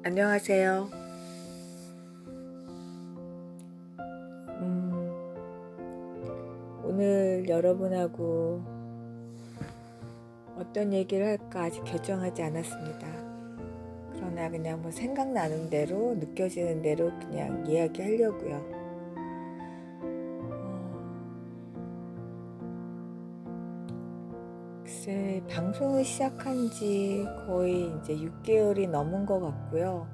안녕하세요. 오늘 여러분하고 어떤 얘기를 할까 아직 결정하지 않았습니다. 그러나 그냥 생각나는 대로 느껴지는 대로 그냥 이야기하려고요. 글쎄, 방송을 시작한 지 거의 이제 6개월이 넘은 것 같고요.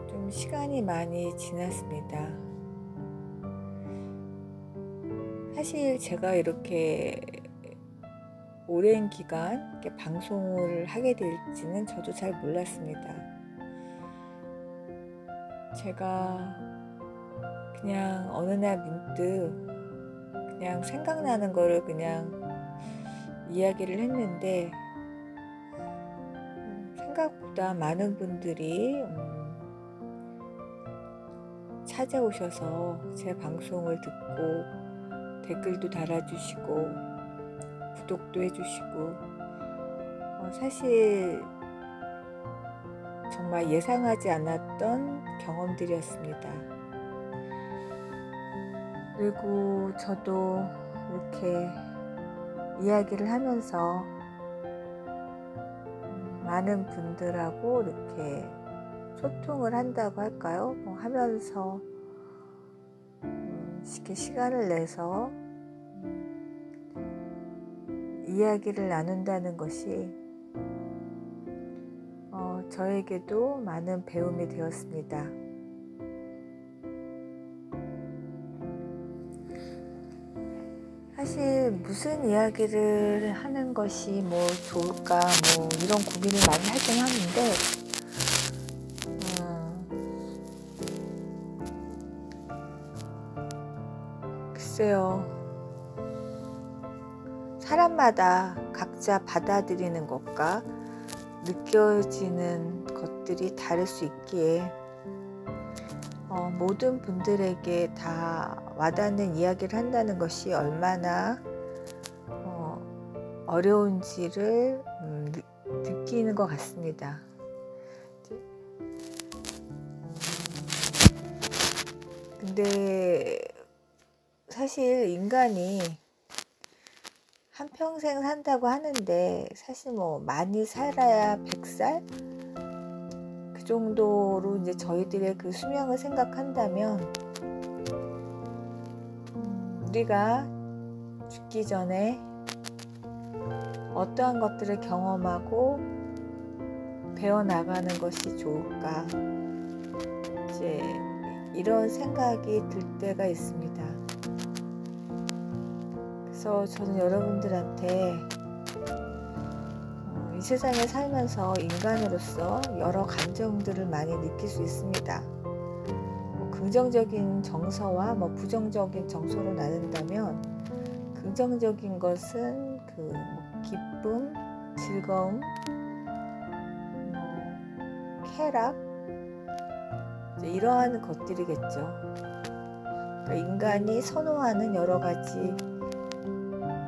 좀 시간이 많이 지났습니다. 사실 제가 이렇게 오랜 기간 이렇게 방송을 하게 될지는 저도 잘 몰랐습니다. 제가 그냥 어느 날 문득 그냥 생각나는 거를 그냥 이야기를 했는데 생각보다 많은 분들이 찾아오셔서 제 방송을 듣고 댓글도 달아주시고 구독도 해주시고 사실 정말 예상하지 않았던 경험들이었습니다. 그리고 저도 이렇게 이야기를 하면서 많은 분들하고 이렇게 소통을 한다고 할까요? 하면서 이렇게 시간을 내서 이야기를 나눈다는 것이 저에게도 많은 배움이 되었습니다. 사실 무슨 이야기를 하는 것이 좋을까 이런 고민을 많이 하긴 하는데 글쎄요, 사람마다 각자 받아들이는 것과 느껴지는 것들이 다를 수 있기에 모든 분들에게 다 와닿는 이야기를 한다는 것이 얼마나 어려운지를 느끼는 것 같습니다. 근데 사실 인간이 한평생 산다고 하는데 사실 많이 살아야 100살? 그 정도로 이제 저희들의 그 수명을 생각한다면 우리가 죽기 전에 어떠한 것들을 경험하고 배워나가는 것이 좋을까 이제 이런 생각이 들 때가 있습니다. 그래서 저는 여러분들한테 이 세상에 살면서 인간으로서 여러 감정들을 많이 느낄 수 있습니다. 긍정적인 정서와 부정적인 정서로 나눈다면 긍정적인 것은 기쁨, 즐거움, 쾌락 이러한 것들이겠죠. 그러니까 인간이 선호하는 여러 가지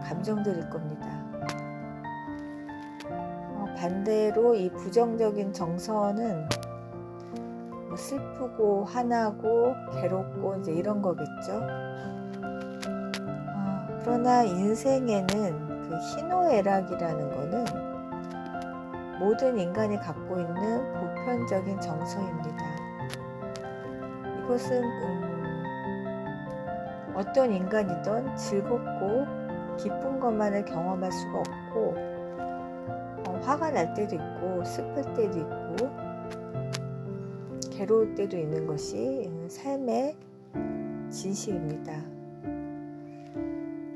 감정들일 겁니다. 반대로 이 부정적인 정서는 슬프고 화나고 괴롭고 이제 이런 거겠죠. 그러나 인생에는 그 희노애락이라는 거는 모든 인간이 갖고 있는 보편적인 정서입니다. 이것은 어떤 인간이든 즐겁고 기쁜 것만을 경험할 수가 없고 화가 날 때도 있고 슬플 때도 있고 괴로울 때도 있는 것이 삶의 진실입니다.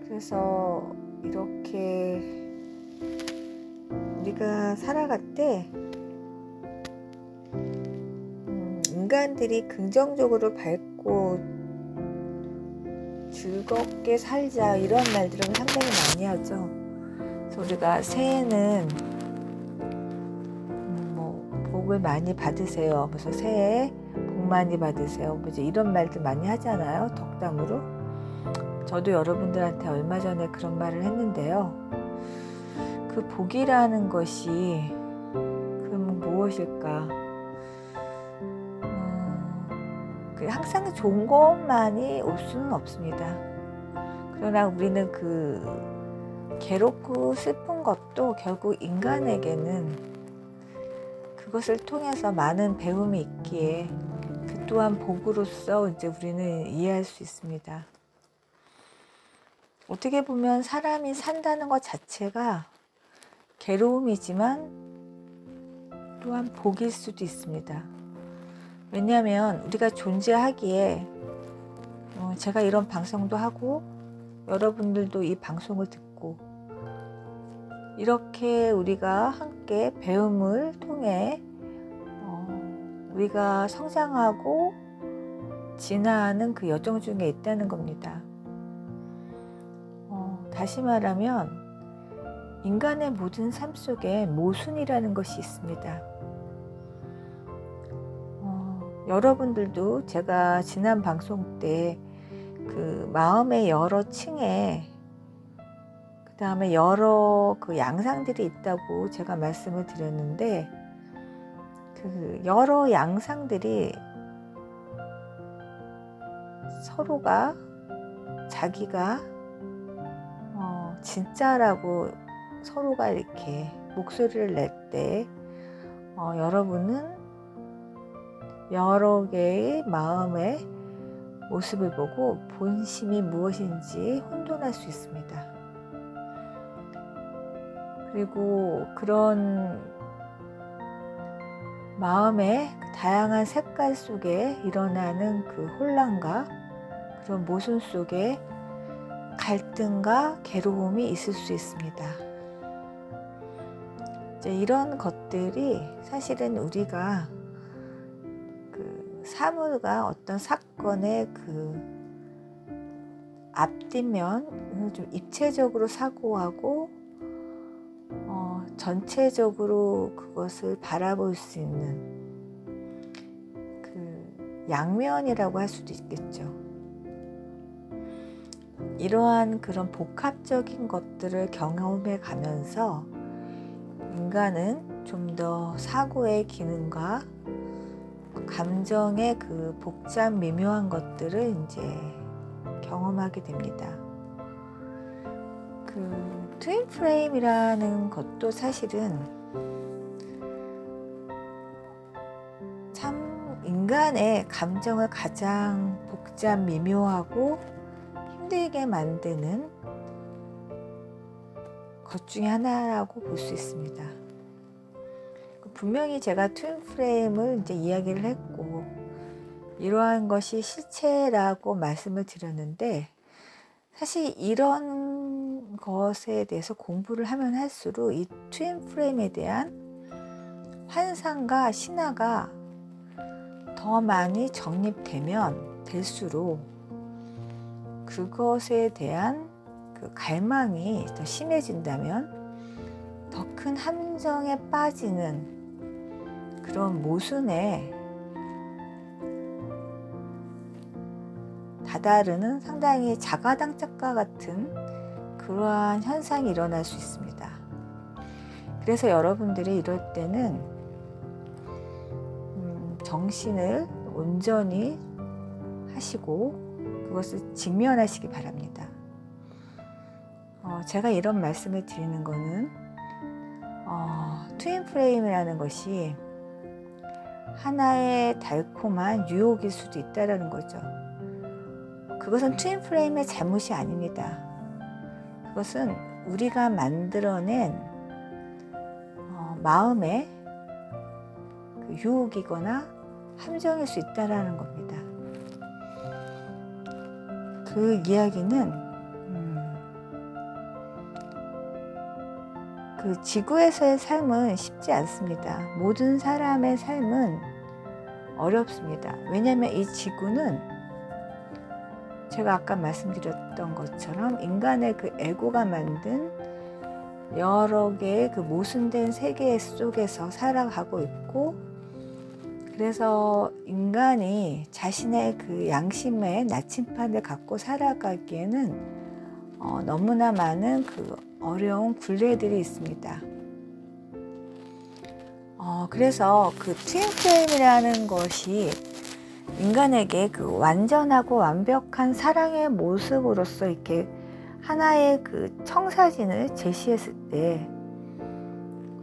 그래서 이렇게 우리가 살아갈 때 인간들이 긍정적으로 밝고 즐겁게 살자 이런 말들을 상당히 많이 하죠. 그래서 우리가 새해는 복을 많이 받으세요. 그래서 새해 복 많이 받으세요. 이제 이런 말들 많이 하잖아요. 덕담으로. 저도 여러분들한테 얼마 전에 그런 말을 했는데요. 그 복이라는 것이 무엇일까? 항상 좋은 것만이 올 수는 없습니다. 그러나 우리는 그 괴롭고 슬픈 것도 결국 인간에게는 그것을 통해서 많은 배움이 있기에 그 또한 복으로서 이제 우리는 이해할 수 있습니다. 어떻게 보면 사람이 산다는 것 자체가 괴로움이지만 또한 복일 수도 있습니다. 왜냐하면 우리가 존재하기에 제가 이런 방송도 하고 여러분들도 이 방송을 듣고 이렇게 우리가 함께 배움을 통해 우리가 성장하고 진화하는 그 여정 중에 있다는 겁니다. 다시 말하면 인간의 모든 삶 속에 모순이라는 것이 있습니다. 여러분들도 제가 지난 방송 때 그 마음의 여러 층에 그 다음에 여러 그 양상들이 있다고 제가 말씀을 드렸는데 그 여러 양상들이 서로가 자기가 진짜라고 서로가 이렇게 목소리를 낼 때 여러분은 여러 개의 마음의 모습을 보고 본심이 무엇인지 혼돈할 수 있습니다. 그리고 그런 마음의 다양한 색깔 속에 일어나는 그 혼란과 그런 모순 속에 갈등과 괴로움이 있을 수 있습니다. 이제 이런 것들이 사실은 우리가 사물과 어떤 사건의 그 앞뒷면을 좀 입체적으로 사고하고 전체적으로 그것을 바라볼 수 있는 그 양면이라고 할 수도 있겠죠. 이러한 그런 복합적인 것들을 경험해 가면서 인간은 좀 더 사고의 기능과 감정의 그 복잡 미묘한 것들을 이제 경험하게 됩니다. 그 트윈 프레임이라는 것도 사실은 참 인간의 감정을 가장 복잡 미묘하고 힘들게 만드는 것 중에 하나라고 볼 수 있습니다. 분명히 제가 트윈 프레임을 이제 이야기를 했고 이러한 것이 실체라고 말씀을 드렸는데 사실 이런 것에 대해서 공부를 하면 할수록 이 트윈 프레임에 대한 환상과 신화가 더 많이 정립되면 될수록 그것에 대한 그 갈망이 더 심해진다면 더 큰 함정에 빠지는 그런 모순에 다다르는 상당히 자가당착과 같은 그러한 현상이 일어날 수 있습니다. 그래서 여러분들이 이럴 때는 정신을 온전히 하시고 그것을 직면하시기 바랍니다. 제가 이런 말씀을 드리는 것은 트윈 프레임이라는 것이 하나의 달콤한 유혹일 수도 있다는 거죠. 그것은 트윈 프레임의 잘못이 아닙니다. 그것은 우리가 만들어낸 마음의 그 유혹이거나 함정일 수 있다는 겁니다. 그 이야기는 그 지구에서의 삶은 쉽지 않습니다. 모든 사람의 삶은 어렵습니다. 왜냐하면 이 지구는 제가 아까 말씀드렸던 것처럼 인간의 그 에고가 만든 여러 개의 그 모순된 세계 속에서 살아가고 있고 그래서 인간이 자신의 그 양심의 나침판을 갖고 살아가기에는 너무나 많은 그 어려운 굴레들이 있습니다. 그래서 그 트윈 프레임이라는 것이 인간에게 그 완전하고 완벽한 사랑의 모습으로서 이렇게 하나의 그 청사진을 제시했을 때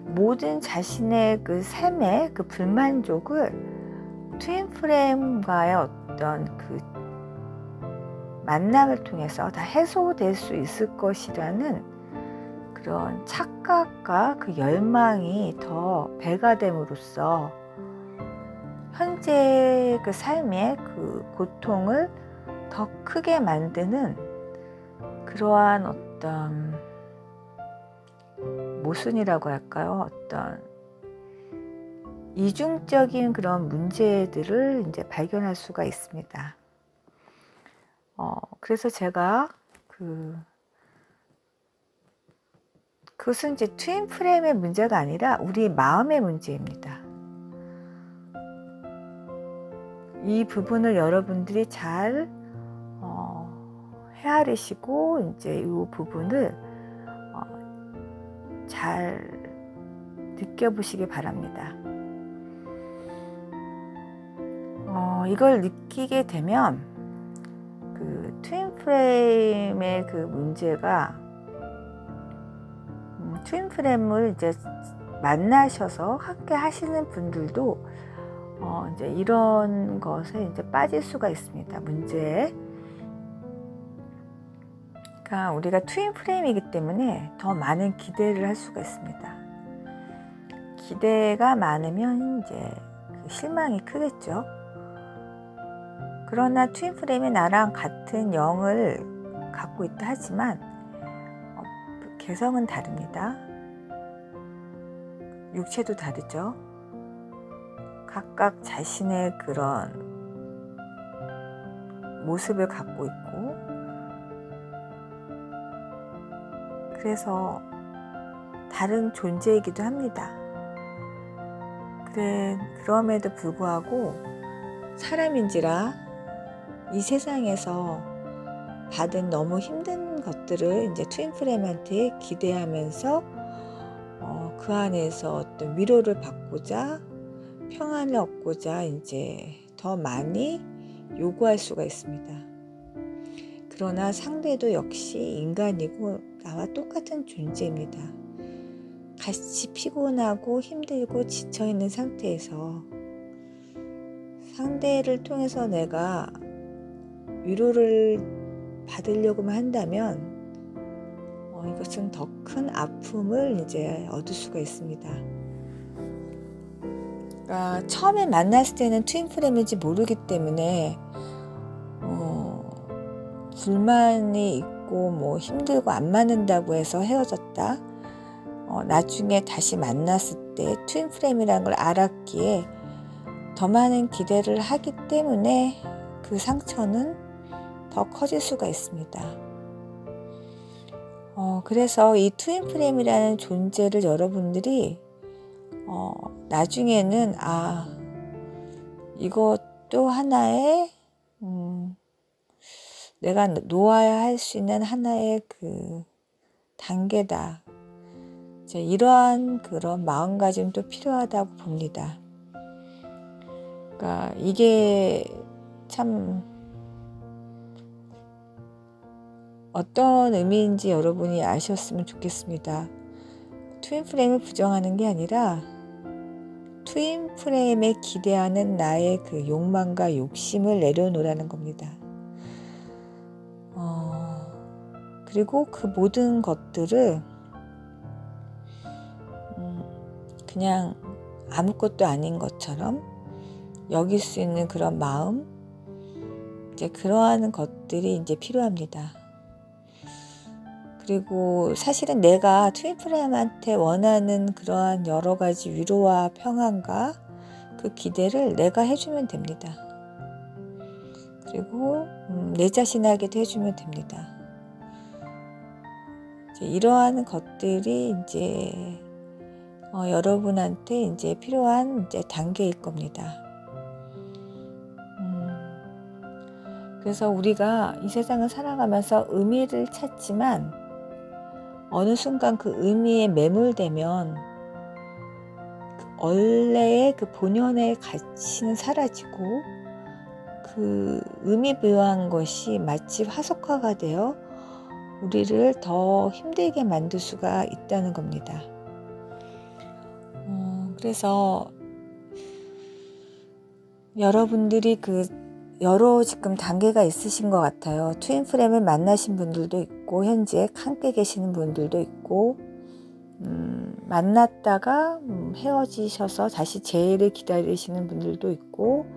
모든 자신의 그 삶의 그 불만족을 트윈 프레임과의 어떤 그 만남을 통해서 다 해소될 수 있을 것이라는 그런 착각과 그 열망이 더 배가 됨으로써 현재 그 삶의 그 고통을 더 크게 만드는 그러한 어떤 모순이라고 할까요? 어떤 이중적인 그런 문제들을 이제 발견할 수가 있습니다. 그래서 제가 그것은 이제 트윈 프레임의 문제가 아니라 우리 마음의 문제입니다. 이 부분을 여러분들이 잘 헤아리시고 이제 이 부분을 잘 느껴보시기 바랍니다. 이걸 느끼게 되면 그 트윈 프레임의 그 문제가 트윈 프레임을 이제 만나셔서 함께 하시는 분들도 이제 이런 것에 이제 빠질 수가 있습니다. 문제에. 그러니까 우리가 트윈 프레임이기 때문에 더 많은 기대를 할 수가 있습니다. 기대가 많으면 이제 실망이 크겠죠. 그러나 트윈 프레임이 나랑 같은 영을 갖고 있다 하지만 개성은 다릅니다. 육체도 다르죠. 각각 자신의 그런 모습을 갖고 있고, 그래서 다른 존재이기도 합니다. 그럼에도 불구하고 사람인지라 이 세상에서 받은 너무 힘든 것들을 이제 트윈 프레임한테 기대하면서 그 안에서 어떤 위로를 받고자, 평안을 얻고자 이제 더 많이 요구할 수가 있습니다. 그러나 상대도 역시 인간이고 나와 똑같은 존재입니다. 같이 피곤하고 힘들고 지쳐있는 상태에서 상대를 통해서 내가 위로를 받으려고만 한다면 이것은 더 큰 아픔을 이제 얻을 수가 있습니다. 그러니까 처음에 만났을 때는 트윈 프레임인지 모르기 때문에 불만이 있고 뭐 힘들고 안 맞는다고 해서 헤어졌다. 나중에 다시 만났을 때 트윈 프레임이라는 걸 알았기에 더 많은 기대를 하기 때문에 그 상처는 더 커질 수가 있습니다. 그래서 이 트윈 프레임이라는 존재를 여러분들이 나중에는 이것도 하나의 내가 놓아야 할 수 있는 하나의 그 단계다. 이제 이러한 그런 마음가짐도 필요하다고 봅니다. 그러니까 이게 참 어떤 의미인지 여러분이 아셨으면 좋겠습니다. 트윈 프레임을 부정하는 게 아니라 트윈 프레임에 기대하는 나의 그 욕망과 욕심을 내려놓으라는 겁니다. 그리고 그 모든 것들을 그냥 아무것도 아닌 것처럼 여길 수 있는 그런 마음, 이제 그러한 것들이 이제 필요합니다. 그리고 사실은 내가 트윈 프레임한테 원하는 그러한 여러 가지 위로와 평안과 그 기대를 내가 해주면 됩니다. 그리고 내 자신에게도 해주면 됩니다. 이제 이러한 것들이 이제 여러분한테 이제 필요한 이제 단계일 겁니다. 그래서 우리가 이 세상을 살아가면서 의미를 찾지만 어느 순간 그 의미에 매몰되면 원래의 그 본연의 가치는 사라지고 그 의미부여한 것이 마치 화석화가 되어 우리를 더 힘들게 만들 수가 있다는 겁니다. 그래서 여러분들이 그 여러 지금 단계가 있으신 것 같아요. 트윈플레임을 만나신 분들도 있고 현재 함께 계시는 분들도 있고 만났다가 헤어지셔서 다시 재회를 기다리시는 분들도 있고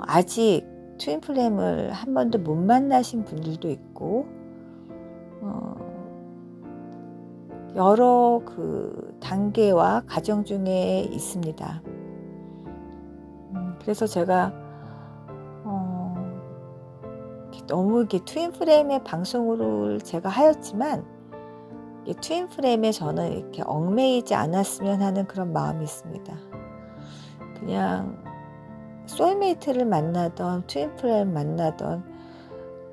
아직 트윈플레임을 한 번도 못 만나신 분들도 있고 여러 그 단계와 과정 중에 있습니다. 그래서 제가 너무 이렇게 트윈플레임의 방송으로 제가 하였지만 트윈플레임에 저는 이렇게 얽매이지 않았으면 하는 그런 마음이 있습니다. 그냥 소울메이트를 만나던 트윈플레임 만나던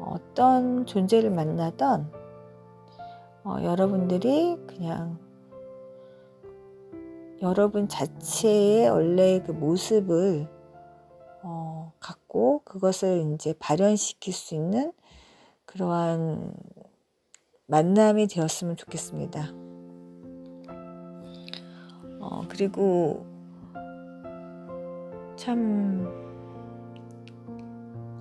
어떤 존재를 만나던 여러분들이 그냥 여러분 자체의 원래의 그 모습을 갖고 그것을 이제 발현시킬 수 있는 그러한 만남이 되었으면 좋겠습니다. 그리고 참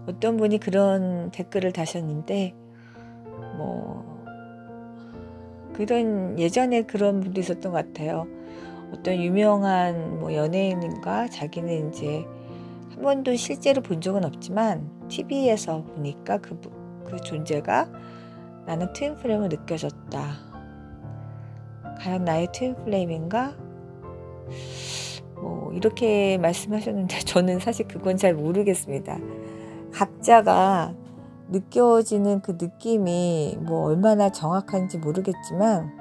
어떤 분이 그런 댓글을 다셨는데 그런 예전에 그런 분도 있었던 것 같아요. 어떤 유명한 연예인과 자기는 이제 한 번도 실제로 본 적은 없지만 TV에서 보니까 그 존재가 나는 트윈플레임을 느껴졌다. 과연 나의 트윈플레임인가? 이렇게 말씀하셨는데 저는 사실 그건 잘 모르겠습니다. 각자가 느껴지는 그 느낌이 얼마나 정확한지 모르겠지만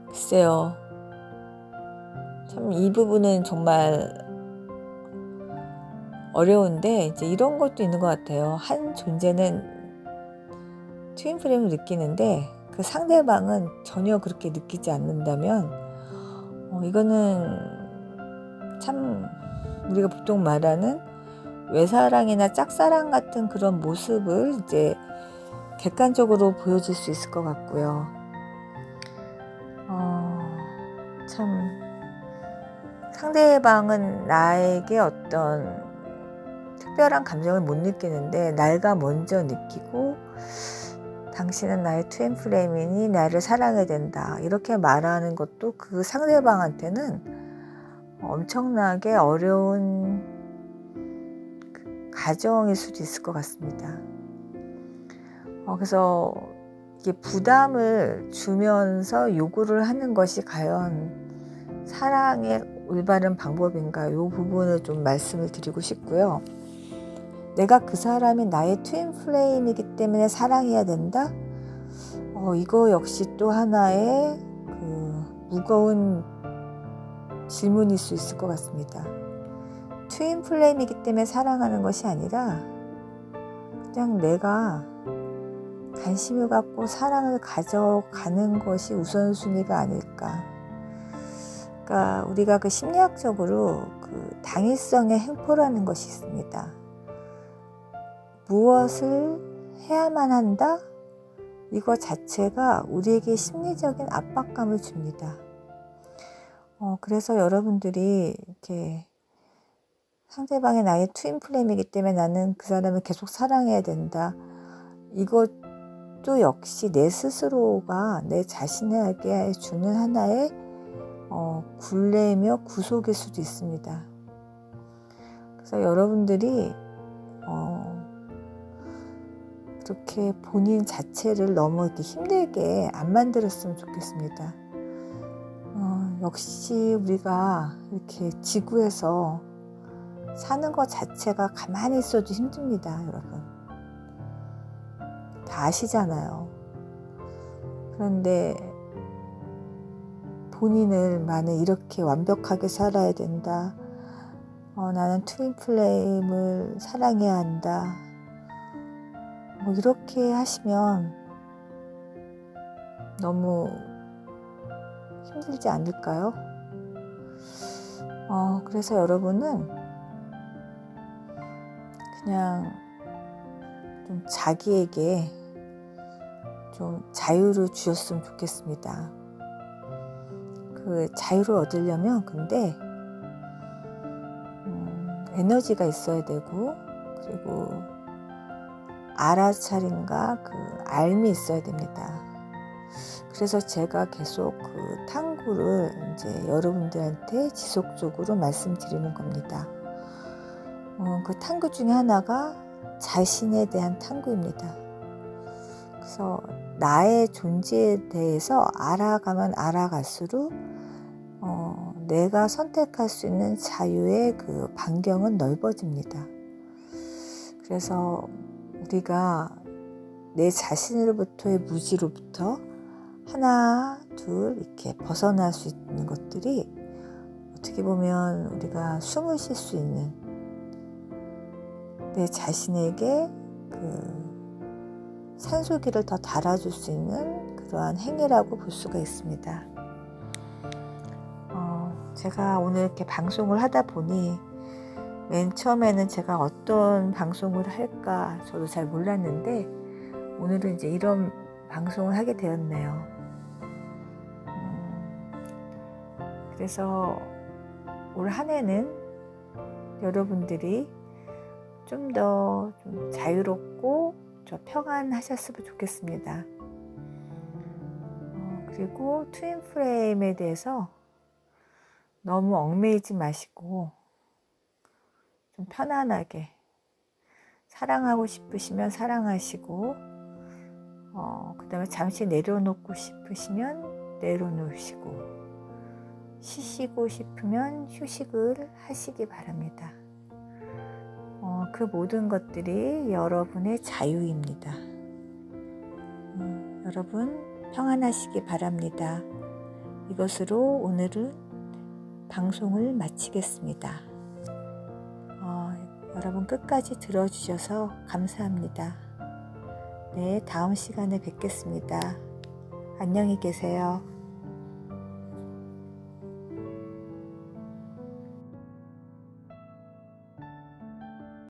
글쎄요. 참 이 부분은 정말 어려운데 이제 이런 것도 있는 것 같아요. 한 존재는 트윈플레임을 느끼는데 그 상대방은 전혀 그렇게 느끼지 않는다면 이거는 참 우리가 보통 말하는 외사랑이나 짝사랑 같은 그런 모습을 이제 객관적으로 보여줄 수 있을 것 같고요. 참 상대방은 나에게 어떤 특별한 감정을 못 느끼는데 나가 먼저 느끼고 당신은 나의 트윈플레임이니 나를 사랑해야 된다 이렇게 말하는 것도 그 상대방한테는 엄청나게 어려운 가정일 수도 있을 것 같습니다. 그래서 이게 부담을 주면서 요구를 하는 것이 과연 사랑의 올바른 방법인가, 이 부분을 좀 말씀을 드리고 싶고요. 내가 그 사람이 나의 트윈플레임이기 때문에 사랑해야 된다? 이거 역시 또 하나의 그 무거운 질문일 수 있을 것 같습니다. 트윈플레임이기 때문에 사랑하는 것이 아니라 그냥 내가 관심을 갖고 사랑을 가져가는 것이 우선순위가 아닐까. 그러니까 우리가 그 심리학적으로 그 당위성의 횡포라는 것이 있습니다. 무엇을 해야만 한다? 이거 자체가 우리에게 심리적인 압박감을 줍니다. 그래서 여러분들이 이렇게 상대방이 나의 트윈플레임이기 때문에 나는 그 사람을 계속 사랑해야 된다. 이것도 역시 내 스스로가 내 자신에게 주는 하나의 굴레며 구속일 수도 있습니다. 그래서 여러분들이 그렇게 본인 자체를 너무 이렇게 힘들게 안 만들었으면 좋겠습니다. 역시 우리가 이렇게 지구에서 사는 것 자체가 가만히 있어도 힘듭니다, 여러분. 다 아시잖아요. 그런데 본인을 나는 이렇게 완벽하게 살아야 된다. 나는 트윈플레임을 사랑해야 한다. 이렇게 하시면 너무 힘들지 않을까요? 그래서 여러분은 그냥 좀 자기에게 좀 자유를 주셨으면 좋겠습니다. 그 자유를 얻으려면 근데 에너지가 있어야 되고, 그리고 알아차림과 그 알미 있어야 됩니다. 그래서 제가 계속 그 탐구를 이제 여러분들한테 지속적으로 말씀드리는 겁니다. 그 탐구 중에 하나가 자신에 대한 탐구입니다. 그래서 나의 존재에 대해서 알아가면 알아갈수록 내가 선택할 수 있는 자유의 그 반경은 넓어집니다. 그래서 우리가 내 자신으로부터의 무지로부터 하나, 둘 이렇게 벗어날 수 있는 것들이 어떻게 보면 우리가 숨을 쉴 수 있는, 내 자신에게 그 산소기를 더 달아줄 수 있는 그러한 행위라고 볼 수가 있습니다. 제가 오늘 이렇게 방송을 하다 보니 맨 처음에는 제가 어떤 방송을 할까 저도 잘 몰랐는데 오늘은 이제 이런 방송을 하게 되었네요. 그래서 올 한 해는 여러분들이 좀 더 좀 자유롭고 좀 평안하셨으면 좋겠습니다. 그리고 트윈 프레임에 대해서 너무 얽매이지 마시고 좀 편안하게 사랑하고 싶으시면 사랑하시고, 그 다음에 잠시 내려놓고 싶으시면 내려놓으시고, 쉬시고 싶으면 휴식을 하시기 바랍니다. 그 모든 것들이 여러분의 자유입니다. 여러분 평안하시기 바랍니다. 이것으로 오늘은 방송을 마치겠습니다. 여러분 끝까지 들어주셔서 감사합니다. 네, 다음 시간에 뵙겠습니다. 안녕히 계세요.